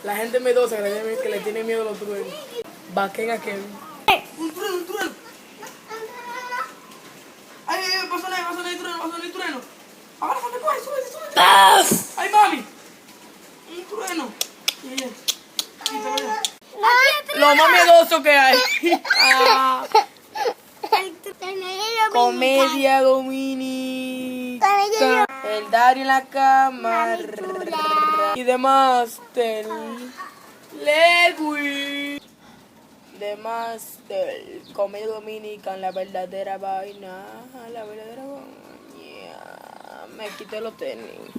La gente miedosa que le tiene miedo a los truenos. Vaquen a Kevin. Un trueno. Ay, va a sonar el trueno. Ahora se me coge, sube. Ay, mami. Un trueno. Yeah. Quítalo ya. Lo más miedoso que hay. Ah, comedia dominica. El Dario en la cámara. Y demás del Lewis. Demás del comedia dominica. La verdadera vaina. Me quité los tenis.